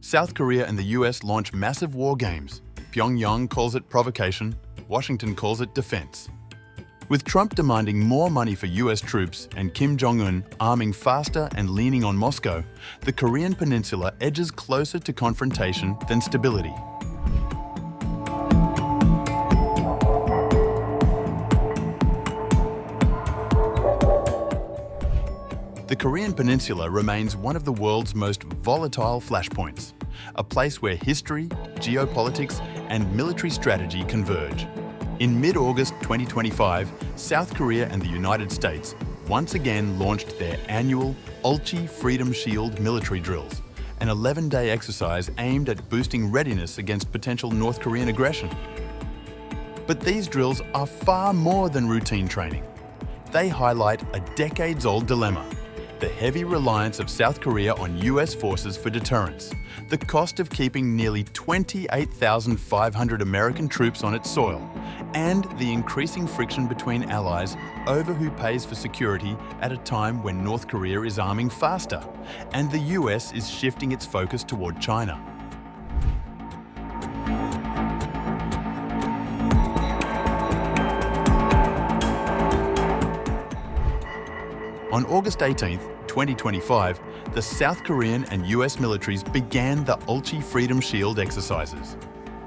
South Korea and the US launch massive war games. Pyongyang calls it provocation, Washington calls it defense. With Trump demanding more money for US troops and Kim Jong Un arming faster and leaning on Moscow, the Korean Peninsula edges closer to confrontation than stability. The Korean Peninsula remains one of the world's most volatile flashpoints, a place where history, geopolitics, and military strategy converge. In mid-August 2025, South Korea and the United States once again launched their annual Ulchi Freedom Shield military drills, an 11-day exercise aimed at boosting readiness against potential North Korean aggression. But these drills are far more than routine training. They highlight a decades-old dilemma: the heavy reliance of South Korea on US forces for deterrence, the cost of keeping nearly 28,500 American troops on its soil, and the increasing friction between allies over who pays for security at a time when North Korea is arming faster, and the US is shifting its focus toward China. On August 18, 2025, the South Korean and US militaries began the Ulchi Freedom Shield exercises.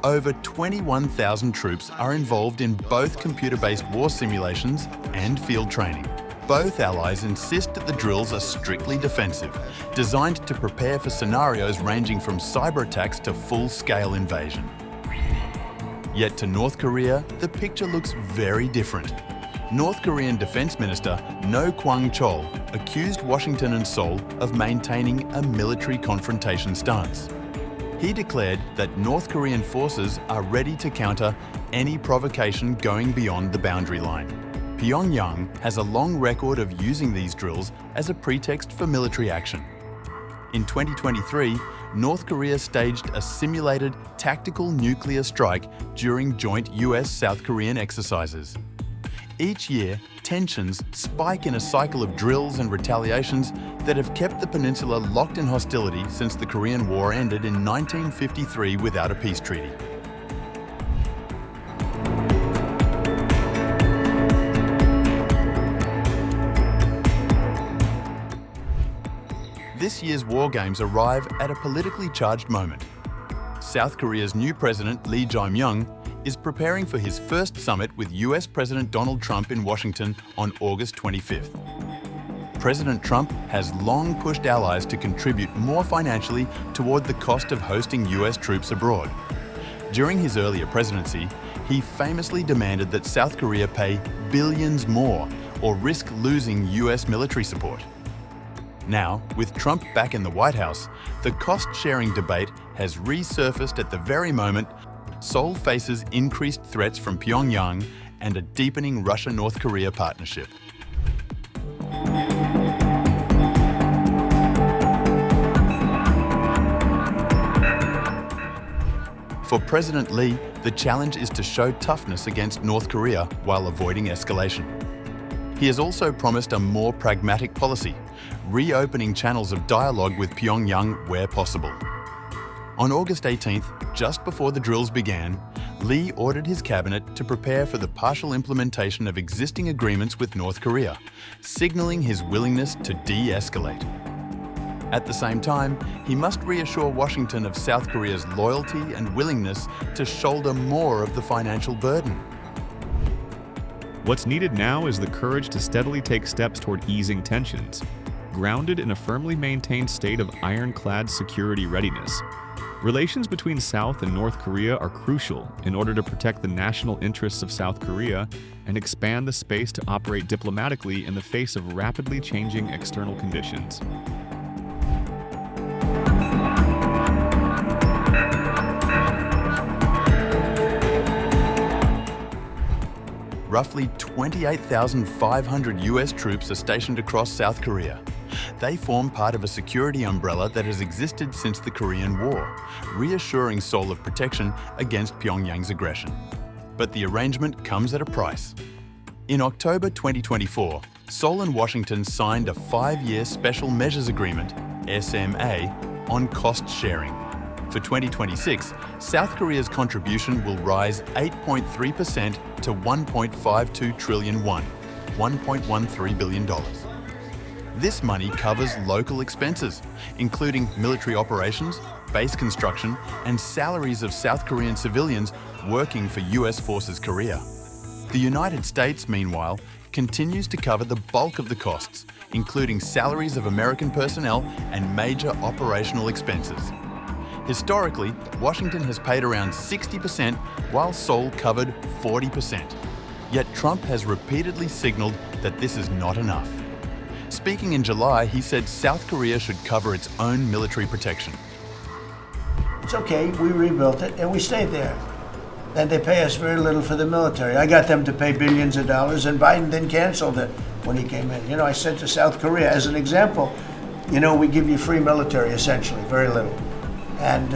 Over 21,000 troops are involved in both computer-based war simulations and field training. Both allies insist that the drills are strictly defensive, designed to prepare for scenarios ranging from cyber attacks to full-scale invasion. Yet to North Korea, the picture looks very different. North Korean Defense Minister No Kwang-chol accused Washington and Seoul of maintaining a military confrontation stance. He declared that North Korean forces are ready to counter any provocation going beyond the boundary line. Pyongyang has a long record of using these drills as a pretext for military action. In 2023, North Korea staged a simulated tactical nuclear strike during joint US-South Korean exercises. Each year, tensions spike in a cycle of drills and retaliations that have kept the peninsula locked in hostility since the Korean War ended in 1953 without a peace treaty. This year's war games arrive at a politically charged moment. South Korea's new president, Lee Jae-myung, is preparing for his first summit with US President Donald Trump in Washington on August 25th. President Trump has long pushed allies to contribute more financially toward the cost of hosting US troops abroad. During his earlier presidency, he famously demanded that South Korea pay billions more or risk losing US military support. Now, with Trump back in the White House, the cost-sharing debate has resurfaced at the very moment Seoul faces increased threats from Pyongyang and a deepening Russia-North Korea partnership. For President Lee, the challenge is to show toughness against North Korea while avoiding escalation. He has also promised a more pragmatic policy, reopening channels of dialogue with Pyongyang where possible. On August 18th, just before the drills began, Lee ordered his cabinet to prepare for the partial implementation of existing agreements with North Korea, signaling his willingness to de-escalate. At the same time, he must reassure Washington of South Korea's loyalty and willingness to shoulder more of the financial burden. What's needed now is the courage to steadily take steps toward easing tensions, grounded in a firmly maintained state of ironclad security readiness. Relations between South and North Korea are crucial in order to protect the national interests of South Korea and expand the space to operate diplomatically in the face of rapidly changing external conditions. Roughly 28,500 US troops are stationed across South Korea. They form part of a security umbrella that has existed since the Korean War, reassuring Seoul of protection against Pyongyang's aggression. But the arrangement comes at a price. In October 2024, Seoul and Washington signed a 5-year Special Measures Agreement, SMA, on cost sharing. For 2026, South Korea's contribution will rise 8.3% to 1.52 trillion won, $1.13 billion. This money covers local expenses, including military operations, base construction, and salaries of South Korean civilians working for US Forces Korea. The United States, meanwhile, continues to cover the bulk of the costs, including salaries of American personnel and major operational expenses. Historically, Washington has paid around 60%, while Seoul covered 40%. Yet Trump has repeatedly signaled that this is not enough. Speaking in July, he said South Korea should cover its own military protection. It's okay, we rebuilt it and we stayed there. And they pay us very little for the military. I got them to pay billions of dollars, and Biden then canceled it when he came in. I said to South Korea, as an example, we give you free military, essentially, very little. And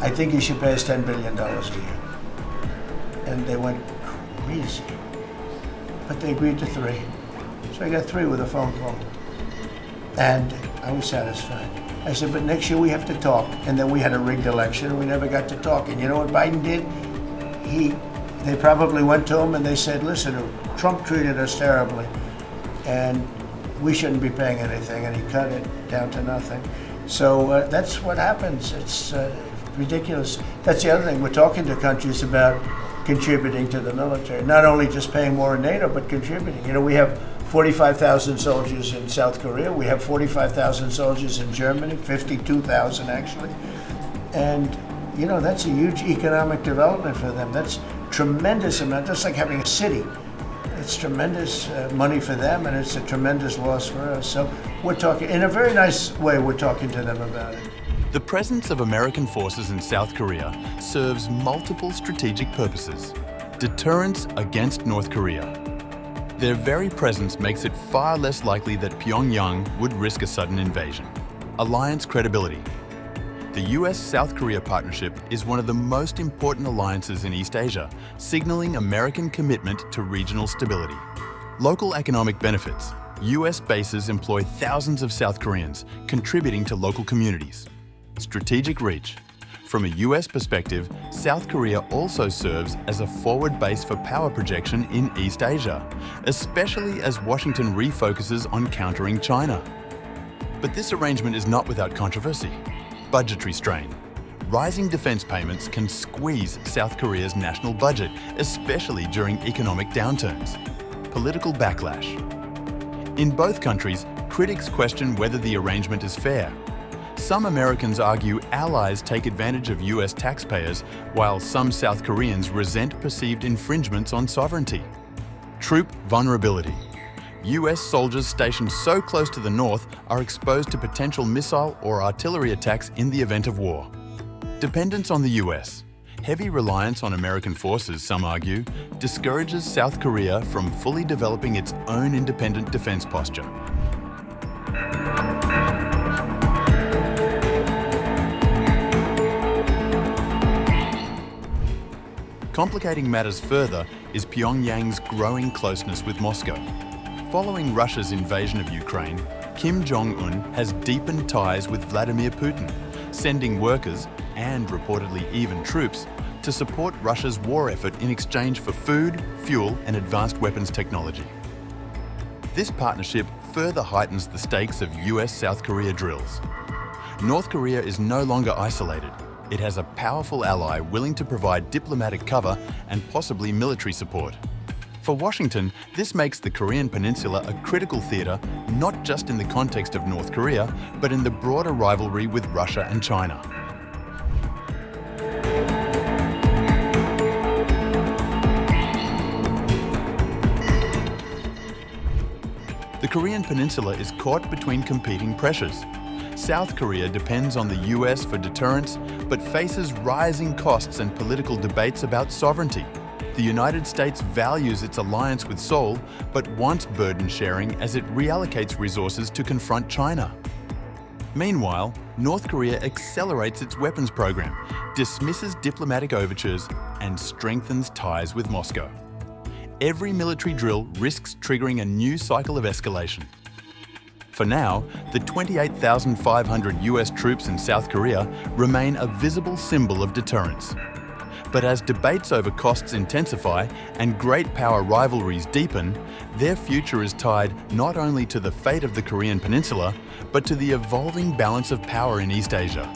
I think you should pay us $10 billion a year. And they went crazy. But they agreed to 3. So I got 3 with a phone call. And I was satisfied. I said, but next year we have to talk. And then we had a rigged election and we never got to talk. And you know what Biden did? They probably went to him and they said, listen, Trump treated us terribly and we shouldn't be paying anything. And he cut it down to nothing. So that's what happens. It's ridiculous. That's the other thing. We're talking to countries about contributing to the military, not only just paying more in NATO, but contributing. We have 45,000 soldiers in South Korea. We have 45,000 soldiers in Germany, 52,000 actually. And, that's a huge economic development for them. That's tremendous amount, just like having a city. It's tremendous money for them, and it's a tremendous loss for us. So we're talking, in a very nice way, we're talking to them about it. The presence of American forces in South Korea serves multiple strategic purposes. Deterrence against North Korea. Their very presence makes it far less likely that Pyongyang would risk a sudden invasion. Alliance credibility. The US-South Korea partnership is one of the most important alliances in East Asia, signaling American commitment to regional stability. Local economic benefits. US bases employ thousands of South Koreans, contributing to local communities. Strategic reach. From a US perspective, South Korea also serves as a forward base for power projection in East Asia, especially as Washington refocuses on countering China. But this arrangement is not without controversy. Budgetary strain. Rising defense payments can squeeze South Korea's national budget, especially during economic downturns. Political backlash. In both countries, critics question whether the arrangement is fair. Some Americans argue allies take advantage of US taxpayers, while some South Koreans resent perceived infringements on sovereignty. Troop vulnerability. US soldiers stationed so close to the north are exposed to potential missile or artillery attacks in the event of war. Dependence on the US. Heavy reliance on American forces, some argue, discourages South Korea from fully developing its own independent defense posture. Complicating matters further is Pyongyang's growing closeness with Moscow. Following Russia's invasion of Ukraine, Kim Jong Un has deepened ties with Vladimir Putin, sending workers, and reportedly even troops, to support Russia's war effort in exchange for food, fuel, and advanced weapons technology. This partnership further heightens the stakes of US-South Korea drills. North Korea is no longer isolated. It has a powerful ally willing to provide diplomatic cover and possibly military support. For Washington, this makes the Korean Peninsula a critical theatre, not just in the context of North Korea, but in the broader rivalry with Russia and China. The Korean Peninsula is caught between competing pressures. South Korea depends on the US for deterrence, but faces rising costs and political debates about sovereignty. The United States values its alliance with Seoul, but wants burden sharing as it reallocates resources to confront China. Meanwhile, North Korea accelerates its weapons program, dismisses diplomatic overtures, and strengthens ties with Moscow. Every military drill risks triggering a new cycle of escalation. For now, the 28,500 US troops in South Korea remain a visible symbol of deterrence. But as debates over costs intensify and great power rivalries deepen, their future is tied not only to the fate of the Korean Peninsula, but to the evolving balance of power in East Asia.